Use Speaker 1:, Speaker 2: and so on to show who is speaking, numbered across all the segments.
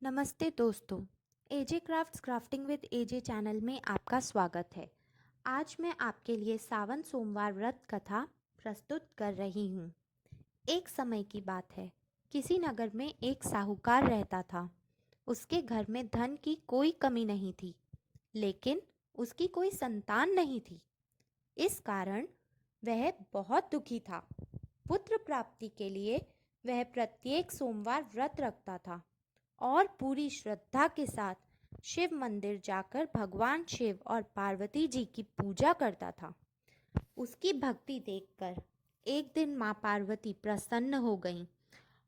Speaker 1: नमस्ते दोस्तों। AJ crafts crafting with AJ channel में आपका स्वागत है। आज मैं आपके लिए सावन सोमवार व्रत कथा प्रस्तुत कर रही हूँ। एक समय की बात है, किसी नगर में एक साहूकार रहता था। उसके घर में धन की कोई कमी नहीं थी, लेकिन उसकी कोई संतान नहीं थी। इस कारण वह बहुत दुखी था। पुत्र प्राप्ति के लिए वह प्रत्येक सोमवार व्रत रखता था और पूरी श्रद्धा के साथ शिव मंदिर जाकर भगवान शिव और पार्वती जी की पूजा करता था। उसकी भक्ति देखकर एक दिन माँ पार्वती प्रसन्न हो गईं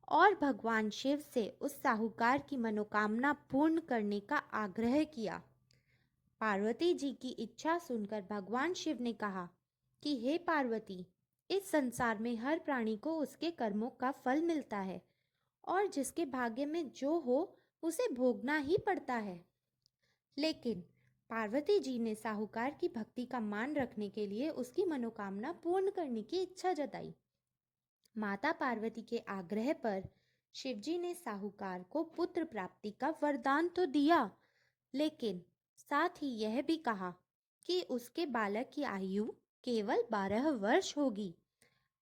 Speaker 1: और भगवान शिव से उस साहूकार की मनोकामना पूर्ण करने का आग्रह किया। पार्वती जी की इच्छा सुनकर भगवान शिव ने कहा कि हे पार्वती, इस संसार में हर प्राणी को उसके कर्मों का फल मिलता है और जिसके भाग्य में जो हो उसे भोगना ही पड़ता है। लेकिन पार्वती जी ने साहूकार की भक्ति का मान रखने के लिए उसकी मनोकामना पूर्ण करने की इच्छा जताई। माता पार्वती के आग्रह पर शिवजी ने साहूकार को पुत्र प्राप्ति का वरदान तो दिया, लेकिन साथ ही यह भी कहा कि उसके बालक की आयु केवल 12 वर्ष होगी।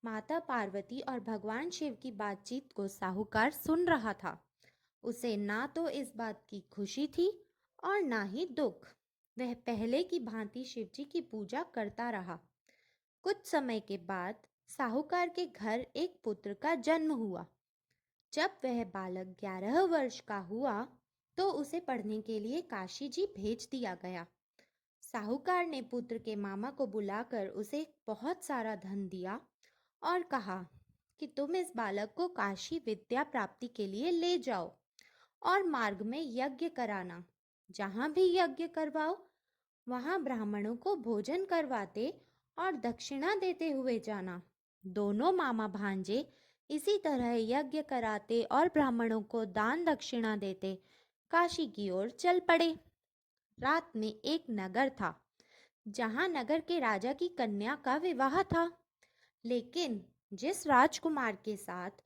Speaker 1: माता पार्वती और भगवान शिव की बातचीत को साहूकार सुन रहा था। उसे ना तो इस बात की खुशी थी और ना ही दुख। वह पहले की भांति शिवजी की पूजा करता रहा। कुछ समय के बाद साहूकार के घर एक पुत्र का जन्म हुआ। जब वह बालक 11 वर्ष का हुआ तो उसे पढ़ने के लिए काशी जी भेज दिया गया। साहूकार ने पुत्र के मामा को बुलाकर उसे बहुत सारा धन दिया और कहा कि तुम इस बालक को काशी विद्या प्राप्ति के लिए ले जाओ और मार्ग में यज्ञ कराना। जहाँ भी यज्ञ करवाओ वहाँ ब्राह्मणों को भोजन करवाते और दक्षिणा देते हुए जाना। दोनों मामा भांजे इसी तरह यज्ञ कराते और ब्राह्मणों को दान दक्षिणा देते काशी की ओर चल पड़े। रात में एक नगर था जहाँ नगर के राजा की कन्या का विवाह था, लेकिन जिस राजकुमार के साथ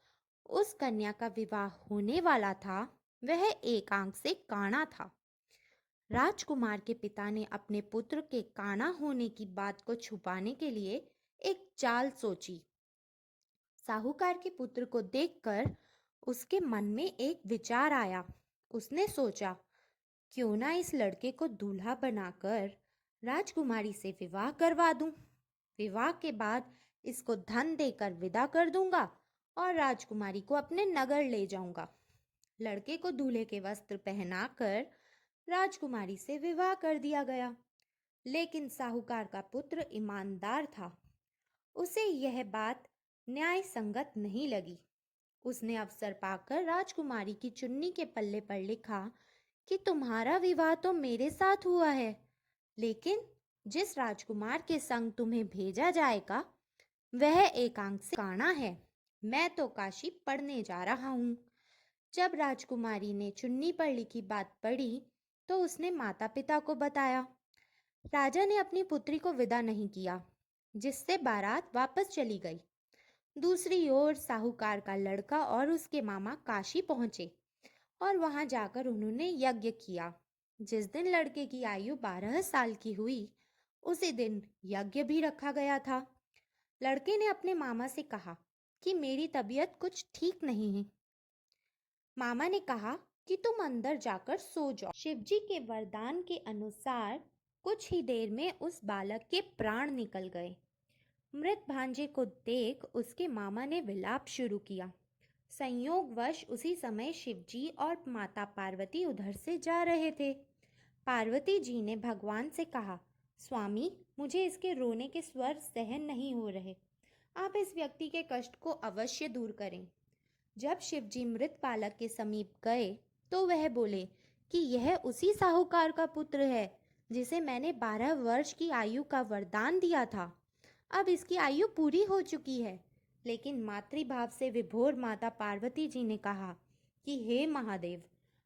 Speaker 1: उस कन्या का विवाह होने वाला था वह एक आंख से काना था। राजकुमार के पिता ने अपने पुत्र के काना होने की बात को छुपाने के लिए एक चाल सोची। साहूकार के पुत्र को देखकर उसके मन में एक विचार आया। उसने सोचा, क्यों ना इस लड़के को दूल्हा बनाकर राजकुमारी से विवाह करवा दूं। विवाह के बाद इसको धन देकर विदा कर दूंगा और राजकुमारी को अपने नगर ले जाऊंगा। लड़के को दूल्हे के वस्त्र पहनाकर राजकुमारी से विवाह कर दिया गया। लेकिन साहूकार का पुत्र ईमानदार था। उसे यह बात न्याय संगत नहीं लगी। उसने अवसर पाकर राजकुमारी की चुन्नी के पल्ले पर लिखा कि तुम्हारा विवाह तो मेरे साथ हुआ है, लेकिन जिस राजकुमार के संग तुम्हें भेजा जाएगा वह एक आंख से काना है। मैं तो काशी पढ़ने जा रहा हूँ। जब राजकुमारी ने चुन्नी पर लिखी बात पढ़ी तो उसने माता पिता को बताया। राजा ने अपनी पुत्री को विदा नहीं किया, जिससे बारात वापस चली गई। दूसरी ओर साहूकार का लड़का और उसके मामा काशी पहुंचे और वहां जाकर उन्होंने यज्ञ किया। जिस दिन लड़के की आयु 12 साल की हुई उसी दिन यज्ञ भी रखा गया था। लड़के ने अपने मामा से कहा कि मेरी तबीयत कुछ ठीक नहीं है। मामा ने कहा कि तुम अंदर जाकर सो जाओ। शिवजी के वरदान के अनुसार कुछ ही देर में उस बालक के प्राण निकल गए। मृत भांजे को देख उसके मामा ने विलाप शुरू किया। संयोगवश उसी समय शिवजी और माता पार्वती उधर से जा रहे थे। पार्वती जी ने भगवान से कहा, स्वामी, मुझे इसके रोने के स्वर सहन नहीं हो रहे। आप इस व्यक्ति के कष्ट को अवश्य दूर करें। जब शिवजी मृत बालक के समीप गए तो वह बोले कि यह उसी साहूकार का पुत्र है जिसे मैंने 12 वर्ष की आयु का वरदान दिया था। अब इसकी आयु पूरी हो चुकी है। लेकिन मातृभाव से विभोर माता पार्वती जी ने कहा कि हे महादेव,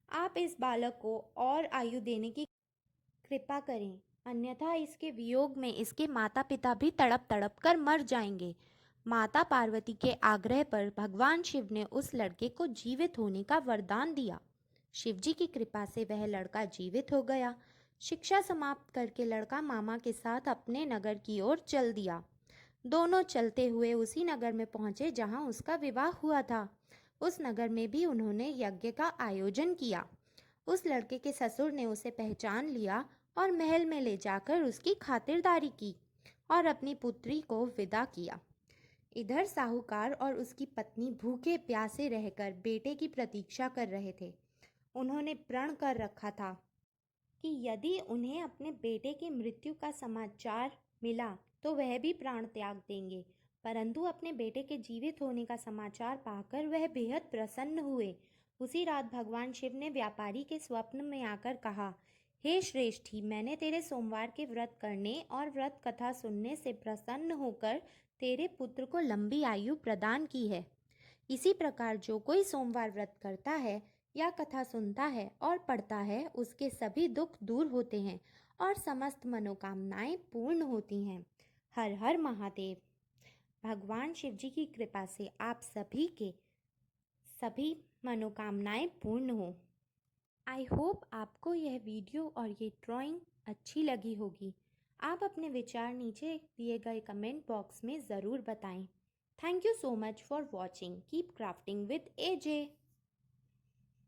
Speaker 1: आप इस बालक को और आयु देने की कृपा करें, अन्यथा इसके वियोग में इसके माता पिता भी तड़प तड़प कर मर जाएंगे। माता पार्वती के आग्रह पर भगवान शिव ने उस लड़के को जीवित होने का वरदान दिया। शिवजी की कृपा से वह लड़का जीवित हो गया। शिक्षा समाप्त करके लड़का मामा के साथ अपने नगर की ओर चल दिया। दोनों चलते हुए उसी नगर में पहुंचे जहां उसका विवाह हुआ था। उस नगर में भी उन्होंने यज्ञ का आयोजन किया। उस लड़के के ससुर ने उसे पहचान लिया और महल में ले जाकर उसकी खातिरदारी की और अपनी पुत्री को विदा किया। इधर साहूकार और उसकी पत्नी भूखे प्यासे रहकर बेटे की प्रतीक्षा कर रहे थे। उन्होंने प्रण कर रखा था कि यदि उन्हें अपने बेटे की मृत्यु का समाचार मिला तो वह भी प्राण त्याग देंगे। परंतु अपने बेटे के जीवित होने का समाचार पाकर वह बेहद प्रसन्न हुए। उसी रात भगवान शिव ने व्यापारी के स्वप्न में आकर कहा, हे श्रेष्ठी, मैंने तेरे सोमवार के व्रत करने और व्रत कथा सुनने से प्रसन्न होकर तेरे पुत्र को लंबी आयु प्रदान की है। इसी प्रकार जो कोई सोमवार व्रत करता है या कथा सुनता है और पढ़ता है, उसके सभी दुख दूर होते हैं और समस्त मनोकामनाएं पूर्ण होती हैं। हर हर महादेव। भगवान शिव जी की कृपा से आप सभी के सभी मनोकामनाएं पूर्ण हो। आई होप आपको यह वीडियो और ये ड्राइंग अच्छी लगी होगी। आप अपने विचार नीचे दिए गए कमेंट बॉक्स में ज़रूर बताएं। Thank you so much for watching. Keep crafting with AJ.